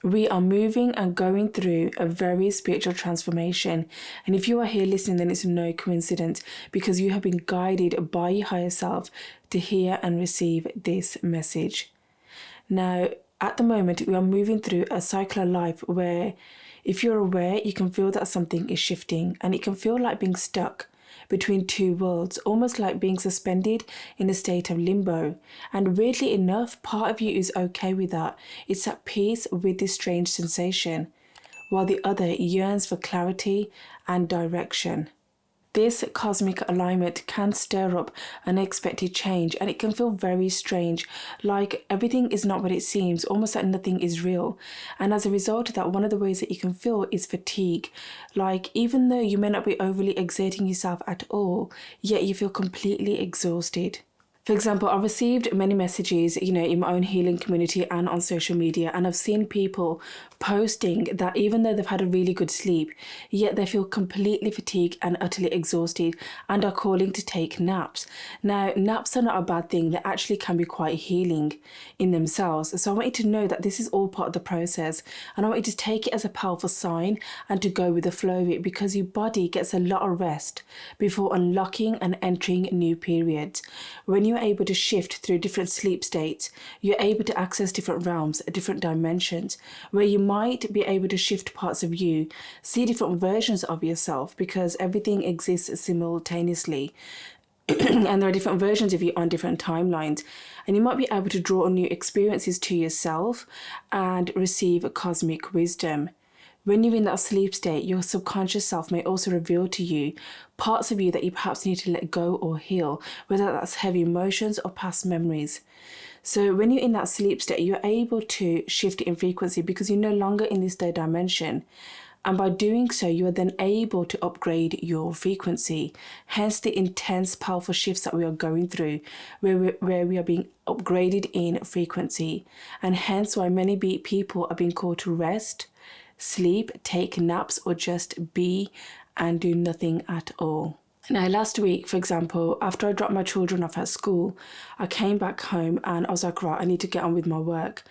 We are moving and going through a very spiritual transformation. And if you are here listening, then it's no coincidence, because you have been guided by your higher self to hear and receive this message. Now, at the moment, we are moving through a cycle of life where, if you're aware, you can feel that something is shifting, and it can feel like being stuck between two worlds, almost like being suspended in a state of limbo. And weirdly enough, part of you is okay with that. It's at peace with this strange sensation, while the other yearns for clarity and direction. This cosmic alignment can stir up unexpected change, and it can feel very strange, like everything is not what it seems, almost like nothing is real. And as a result of that, one of the ways that you can feel is fatigue. Like, even though you may not be overly exerting yourself at all, yet you feel completely exhausted. For example, I've received many messages, in my own healing community and on social media, and I've seen people posting that even though they've had a really good sleep, yet they feel completely fatigued and utterly exhausted and are calling to take naps. Now, naps are not a bad thing. They actually can be quite healing in themselves. So I want you to know that this is all part of the process, and I want you to take it as a powerful sign and to go with the flow of it, because your body gets a lot of rest before unlocking and entering new periods. When you're able to shift through different sleep states, you're able to access different realms, different dimensions, where you might be able to shift parts of you, see different versions of yourself, because everything exists simultaneously. And there are different versions of you on different timelines. And you might be able to draw on new experiences to yourself and receive cosmic wisdom. When you're in that sleep state, your subconscious self may also reveal to you parts of you that you perhaps need to let go or heal, whether that's heavy emotions or past memories. So when you're in that sleep state, you're able to shift in frequency because you're no longer in this third dimension. And by doing so, you are then able to upgrade your frequency. Hence the intense, powerful shifts that we are going through, where we are being upgraded in frequency. And hence why many people are being called to rest, sleep, take naps, or just be and do nothing at all. Now, last week, for example, after I dropped my children off at school, I came back home and I was like, right, I need to get on with my work.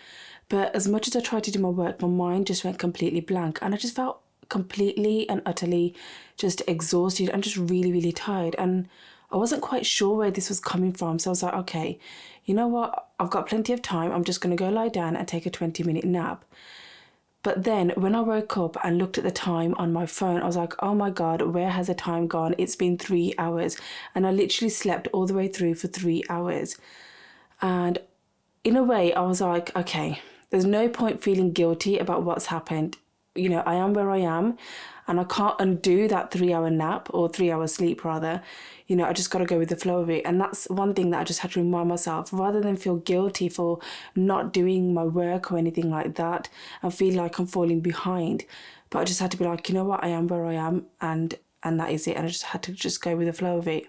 But as much as I tried to do my work, my mind just went completely blank, and I just felt completely and utterly just exhausted and just really, really tired. And I wasn't quite sure where this was coming from. So I was like, okay, you know what? I've got plenty of time. I'm just going to go lie down and take a 20-minute nap. But then when I woke up and looked at the time on my phone, I was like, oh my God, where has the time gone? It's been 3 hours. And I literally slept all the way through for 3 hours. And in a way, I was like, okay, there's no point feeling guilty about what's happened. I am where I am, and I can't undo that 3-hour nap, or 3-hour sleep rather. I just got to go with the flow of it. And that's one thing that I just had to remind myself, rather than feel guilty for not doing my work or anything like that and feel like I'm falling behind. But I just had to be like, you know what, I am where I am, and that is it. And I just had to just go with the flow of it.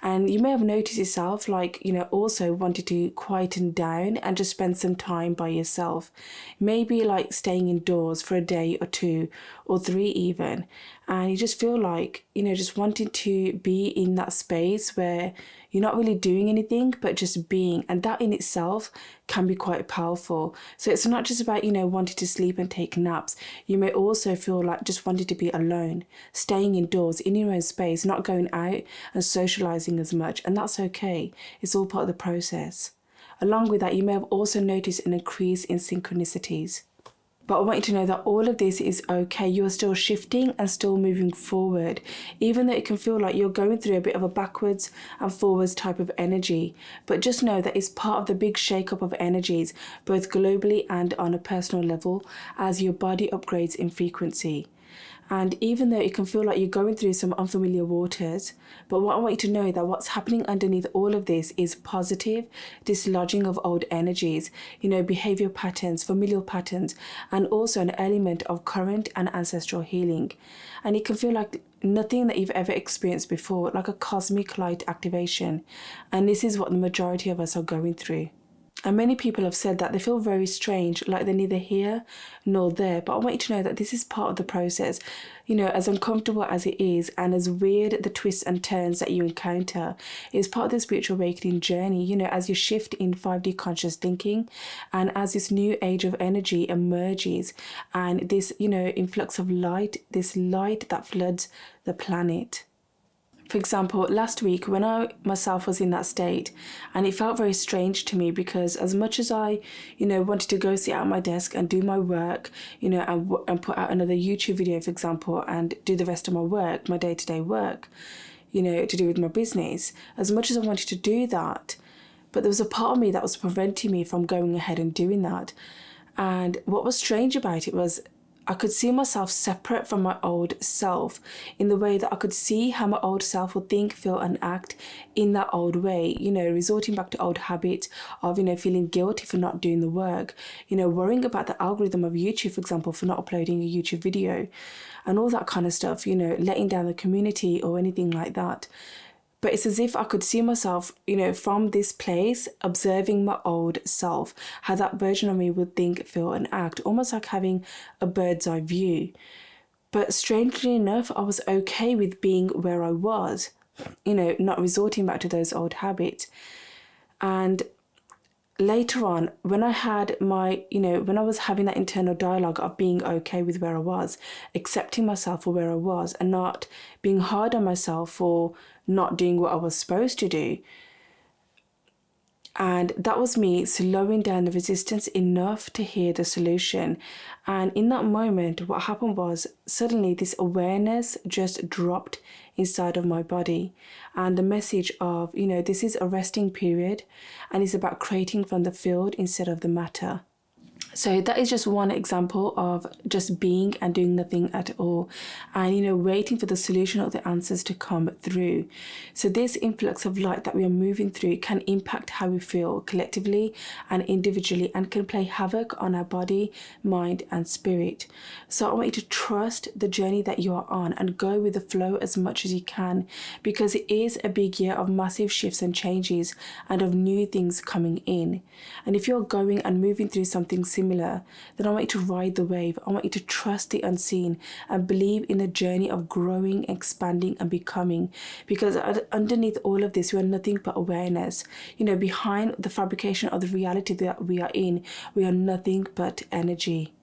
And you may have noticed yourself, also wanted to quieten down and just spend some time by yourself. Maybe like staying indoors for a day or 2 or 3 even. And you just feel like, just wanting to be in that space where you're not really doing anything, but just being. And that in itself can be quite powerful. So it's not just about, wanting to sleep and take naps. You may also feel like just wanting to be alone, staying indoors in your own space, not going out and socializing as much. And that's okay. It's all part of the process. Along with that, you may have also noticed an increase in synchronicities. But I want you to know that all of this is okay. You are still shifting and still moving forward, even though it can feel like you're going through a bit of a backwards and forwards type of energy. But just know that it's part of the big shake-up of energies, both globally and on a personal level, as your body upgrades in frequency. And even though it can feel like you're going through some unfamiliar waters, but what I want you to know is that what's happening underneath all of this is positive dislodging of old energies, behavior patterns, familial patterns, and also an element of current and ancestral healing. And it can feel like nothing that you've ever experienced before, like a cosmic light activation. And this is what the majority of us are going through. And many people have said that they feel very strange, like they're neither here nor there. But I want you to know that this is part of the process. You know, as uncomfortable as it is and as weird the twists and turns that you encounter is part of the spiritual awakening journey, you know, as you shift in 5D conscious thinking and as this new age of energy emerges and this, you know, influx of light, this light that floods the planet. For example, last week when I myself was in that state, and it felt very strange to me because as much as I, you know, wanted to go sit at my desk and do my work, you know, and put out another YouTube video, for example, and do the rest of my work, my day-to-day work, you know, to do with my business, as much as I wanted to do that, but there was a part of me that was preventing me from going ahead and doing that. And what was strange about it was I could see myself separate from my old self in the way that I could see how my old self would think, feel and act in that old way, you know, resorting back to old habits of, you know, feeling guilty for not doing the work, you know, worrying about the algorithm of YouTube, for example, for not uploading a YouTube video and all that kind of stuff, you know, letting down the community or anything like that. But it's as if I could see myself, you know, from this place, observing my old self, how that version of me would think, feel and act, almost like having a bird's eye view. But strangely enough, I was okay with being where I was, you know, not resorting back to those old habits. And later on, when I had my, you know, when I was having that internal dialogue of being okay with where I was, accepting myself for where I was and not being hard on myself for not doing what I was supposed to do. And that was me slowing down the resistance enough to hear the solution. And in that moment, what happened was suddenly this awareness just dropped inside of my body. And the message of, you know, this is a resting period and it's about creating from the field instead of the matter. So that is just one example of just being and doing nothing at all and, you know, waiting for the solution or the answers to come through. So this influx of light that we are moving through can impact how we feel collectively and individually and can play havoc on our body, mind and spirit. So I want you to trust the journey that you are on and go with the flow as much as you can because it is a big year of massive shifts and changes and of new things coming in. And if you're going and moving through something similar, then I want you to ride the wave. I want you to trust the unseen and believe in the journey of growing, expanding and becoming, because underneath all of this we are nothing but awareness. You know, behind the fabrication of the reality that we are in, we are nothing but energy.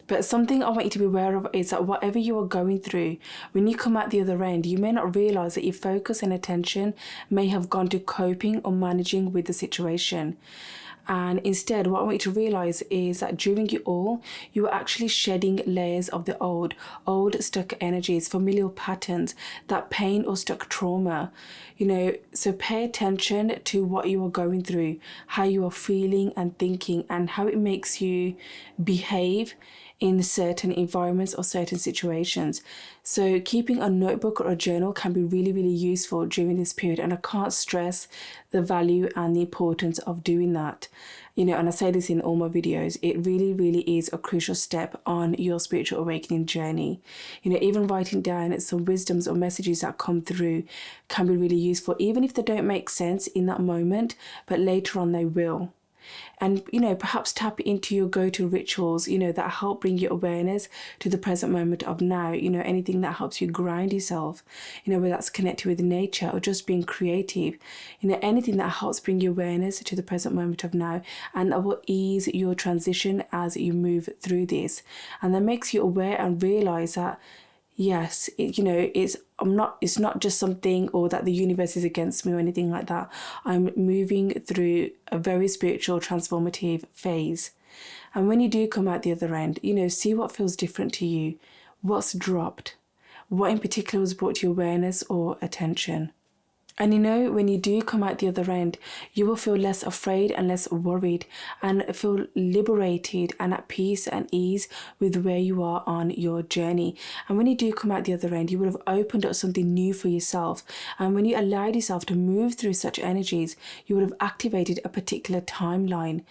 But something I want you to be aware of is that whatever you are going through, when you come out the other end, you may not realize that your focus and attention may have gone to coping or managing with the situation. And instead, what I want you to realize is that during it all, you are actually shedding layers of the old stuck energies, familial patterns, that pain or stuck trauma. You know, so pay attention to what you are going through, how you are feeling and thinking, and how it makes you behave in certain environments or certain situations. So keeping a notebook or a journal can be really, really useful during this period. And I can't stress the value and the importance of doing that. You know, and I say this in all my videos, it really, really is a crucial step on your spiritual awakening journey. You know, even writing down some wisdoms or messages that come through can be really useful, even if they don't make sense in that moment, but later on they will. And, you know, perhaps tap into your go-to rituals, you know, that help bring your awareness to the present moment of now, you know, anything that helps you ground yourself, you know, whether that's connected with nature or just being creative, you know, anything that helps bring your awareness to the present moment of now, and that will ease your transition as you move through this. And that makes you aware and realize that, yes, it's not just something or that the universe is against me or anything like that. I'm moving through a very spiritual transformative phase. And when you do come out the other end, you know, see what feels different to you, what's dropped, what in particular was brought to your awareness or attention. And you know, when you do come out the other end, you will feel less afraid and less worried and feel liberated and at peace and ease with where you are on your journey. And when you do come out the other end, you will have opened up something new for yourself. And when you allowed yourself to move through such energies, you would have activated a particular timeline.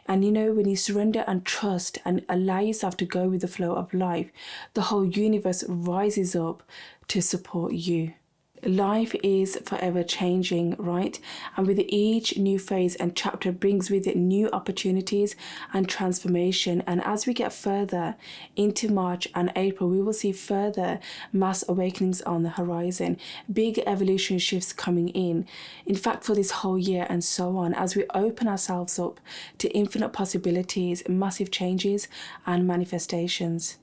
And you know, when you surrender and trust and allow yourself to go with the flow of life, the whole universe rises up to support you. Life is forever changing, right? And with each new phase and chapter brings with it new opportunities and transformation. And as we get further into March and April, we will see further mass awakenings on the horizon, big evolution shifts coming in fact, for this whole year and so on, as we open ourselves up to infinite possibilities, massive changes and manifestations.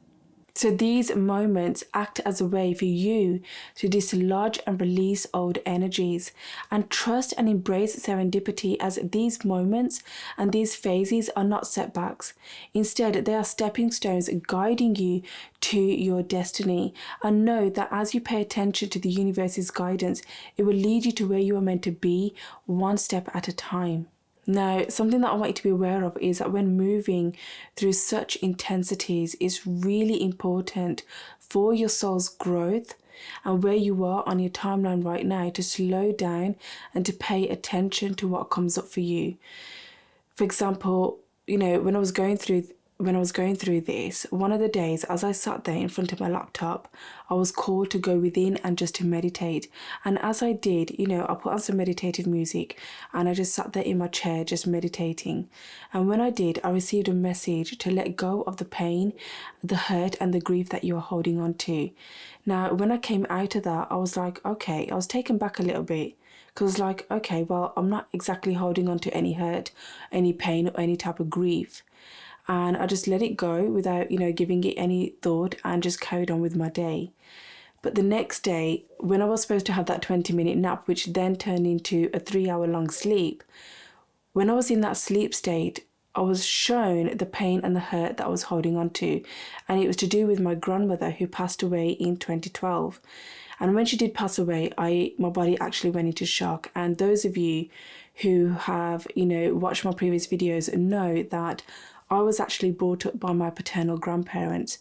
So these moments act as a way for you to dislodge and release old energies and trust and embrace serendipity, as these moments and these phases are not setbacks. Instead, they are stepping stones guiding you to your destiny. And know that as you pay attention to the universe's guidance, it will lead you to where you are meant to be, one step at a time. Now, something that I want you to be aware of is that when moving through such intensities, it's really important for your soul's growth and where you are on your timeline right now to slow down and to pay attention to what comes up for you. For example, when I was going through this, one of the days as I sat there in front of my laptop, I was called to go within and just to meditate. And as I did, I put on some meditative music and I just sat there in my chair just meditating. And when I did, I received a message to let go of the pain, the hurt and the grief that you are holding on to. Now, when I came out of that, I was like, okay, I was taken back a little bit. Because okay, well, I'm not exactly holding on to any hurt, any pain or any type of grief. And I just let it go without, giving it any thought and just carried on with my day. But the next day, when I was supposed to have that 20-minute nap, which then turned into a 3-hour-long sleep, when I was in that sleep state, I was shown the pain and the hurt that I was holding on to. And it was to do with my grandmother who passed away in 2012. And when she did pass away, my body actually went into shock. And those of you who have, watched my previous videos know that I was actually brought up by my paternal grandparents,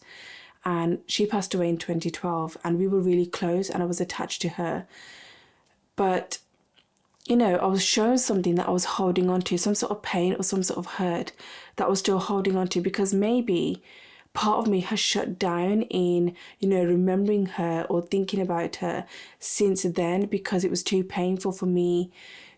and she passed away in 2012 and we were really close and I was attached to her. But, I was shown something that I was holding on to, some sort of pain or some sort of hurt that I was still holding on to, because maybe part of me has shut down in, remembering her or thinking about her since then, because it was too painful for me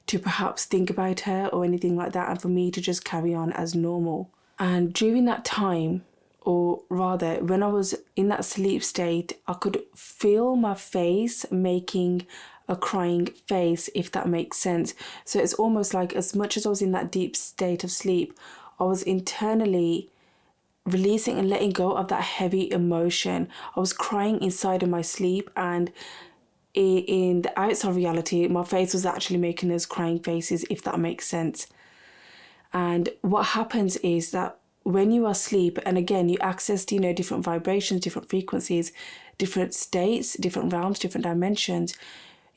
to perhaps think about her or anything like that, and for me to just carry on as normal. And during that time, or rather when I was in that sleep state, I could feel my face making a crying face, if that makes sense. So it's almost like as much as I was in that deep state of sleep, I was internally releasing and letting go of that heavy emotion. I was crying inside of my sleep, and in the outside reality, my face was actually making those crying faces, if that makes sense. And what happens is that when you are asleep, and again, you access, different vibrations, different frequencies, different states, different realms, different dimensions,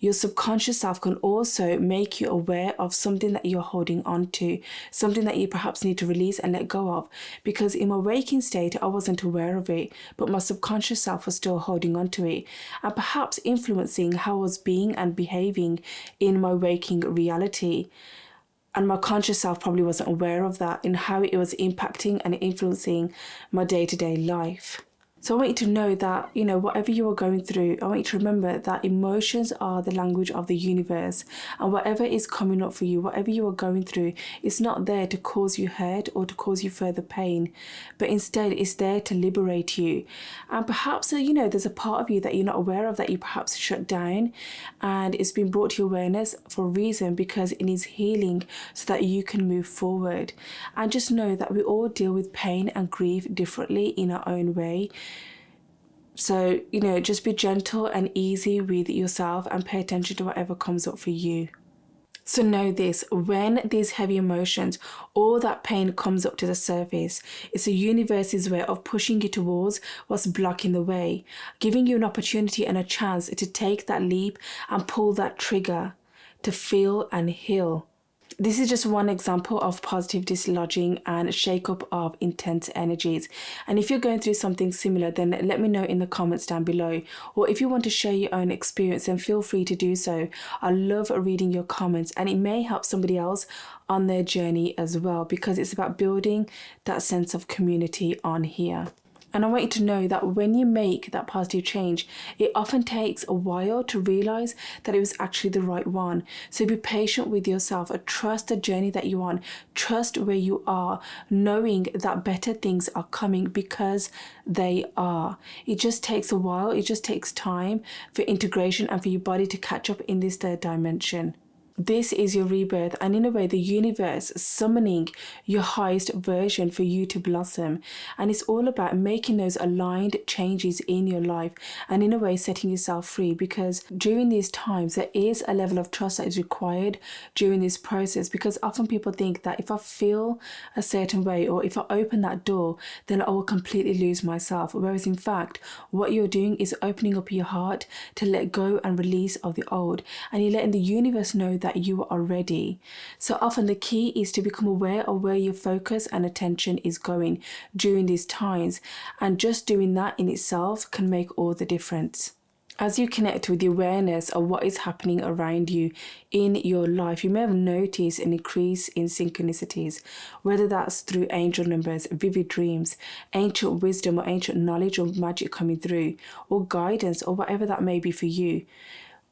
your subconscious self can also make you aware of something that you're holding on to, something that you perhaps need to release and let go of. Because in my waking state, I wasn't aware of it, but my subconscious self was still holding on to it and perhaps influencing how I was being and behaving in my waking reality. And my conscious self probably wasn't aware of that, in how it was impacting and influencing my day-to-day life. So I want you to know that, whatever you are going through, I want you to remember that emotions are the language of the universe. And whatever is coming up for you, whatever you are going through, it's not there to cause you hurt or to cause you further pain, but instead it's there to liberate you. And perhaps, there's a part of you that you're not aware of, that you perhaps shut down, and it's been brought to your awareness for a reason, because it needs healing so that you can move forward. And just know that we all deal with pain and grief differently in our own way. So, just be gentle and easy with yourself and pay attention to whatever comes up for you. So know this, when these heavy emotions, all that pain comes up to the surface, it's the universe's way of pushing you towards what's blocking the way, giving you an opportunity and a chance to take that leap and pull that trigger to feel and heal. This is just one example of positive dislodging and shake-up of intense energies. And if you're going through something similar, then let me know in the comments down below. Or if you want to share your own experience, then feel free to do so. I love reading your comments, and it may help somebody else on their journey as well, because it's about building that sense of community on here. And I want you to know that when you make that positive change, it often takes a while to realize that it was actually the right one. So be patient with yourself, trust the journey that you're on, trust where you are, knowing that better things are coming because they are. It just takes a while, it just takes time for integration and for your body to catch up in this third dimension. This is your rebirth, and in a way the universe summoning your highest version for you to blossom. And it's all about making those aligned changes in your life and in a way setting yourself free, because during these times there is a level of trust that is required during this process, because often people think that if I feel a certain way or if I open that door then I will completely lose myself, whereas in fact what you're doing is opening up your heart to let go and release of the old, and you're letting the universe know that you are ready. So often the key is to become aware of where your focus and attention is going during these times, and just doing that in itself can make all the difference. As you connect with the awareness of what is happening around you in your life, you may have noticed an increase in synchronicities, whether that's through angel numbers, vivid dreams, ancient wisdom or ancient knowledge or magic coming through, or guidance or whatever that may be for you,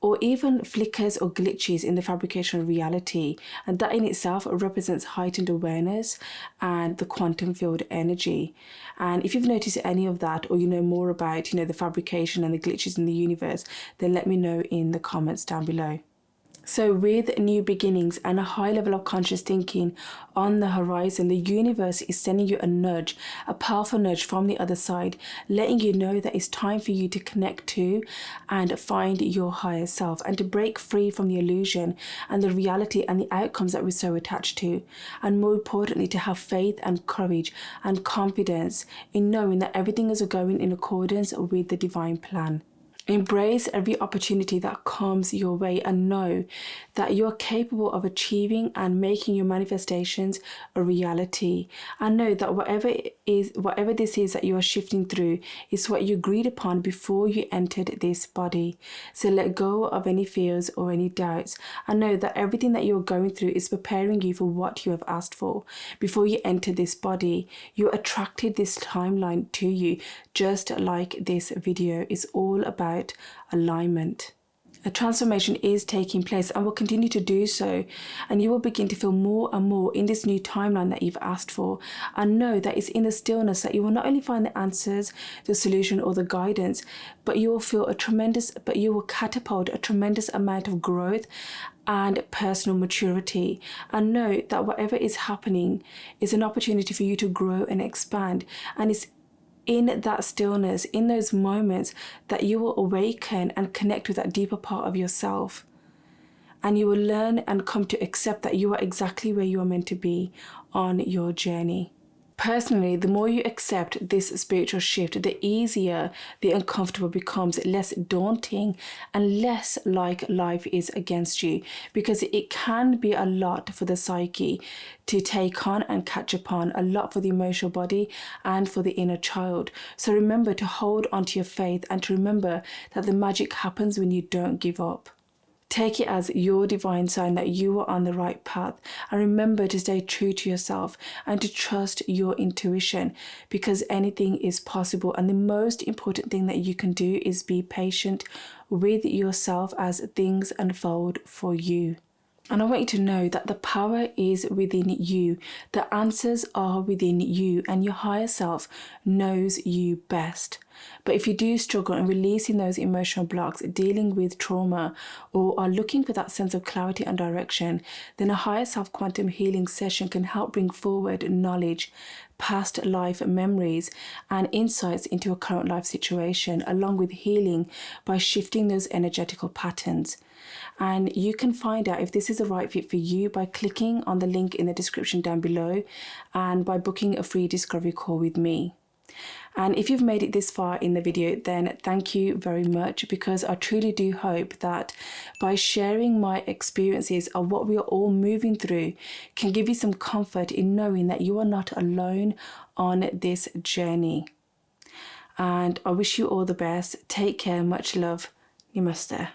or even flickers or glitches in the fabrication of reality. And that in itself represents heightened awareness and the quantum field energy. And if you've noticed any of that, or you know more about, the fabrication and the glitches in the universe, then let me know in the comments down below. So with new beginnings and a high level of conscious thinking on the horizon, the universe is sending you a nudge, a powerful nudge from the other side, letting you know that it's time for you to connect to and find your higher self, and to break free from the illusion and the reality and the outcomes that we're so attached to. And more importantly, to have faith and courage and confidence in knowing that everything is going in accordance with the divine plan. Embrace every opportunity that comes your way, and know that you're capable of achieving and making your manifestations a reality. And know that whatever this is that you are shifting through is what you agreed upon before you entered this body. So let go of any fears or any doubts, and know that everything that you're going through is preparing you for what you have asked for. Before you enter this body, you attracted this timeline to you, just like this video is all about alignment. A transformation is taking place and will continue to do so, and you will begin to feel more and more in this new timeline that you've asked for. And know that it's in the stillness that you will not only find the answers, the solution or the guidance, but you will catapult a tremendous amount of growth and personal maturity. And know that whatever is happening is an opportunity for you to grow and expand, and it's in that stillness, in those moments, that you will awaken and connect with that deeper part of yourself. And you will learn and come to accept that you are exactly where you are meant to be on your journey. Personally, the more you accept this spiritual shift, the easier the uncomfortable becomes, less daunting and less like life is against you, because it can be a lot for the psyche to take on and catch upon, a lot for the emotional body and for the inner child. So remember to hold onto your faith, and to remember that the magic happens when you don't give up. Take it as your divine sign that you are on the right path, and remember to stay true to yourself and to trust your intuition, because anything is possible. And the most important thing that you can do is be patient with yourself as things unfold for you. And I want you to know that the power is within you. The answers are within you, and your higher self knows you best. But if you do struggle in releasing those emotional blocks, dealing with trauma, or are looking for that sense of clarity and direction, then a higher self quantum healing session can help bring forward knowledge, past life memories, and insights into a current life situation, along with healing by shifting those energetical patterns. And you can find out if this is the right fit for you by clicking on the link in the description down below, and by booking a free discovery call with me. And if you've made it this far in the video, then thank you very much, because I truly do hope that by sharing my experiences of what we are all moving through can give you some comfort in knowing that you are not alone on this journey. And I wish you all the best. Take care. Much love. Namaste.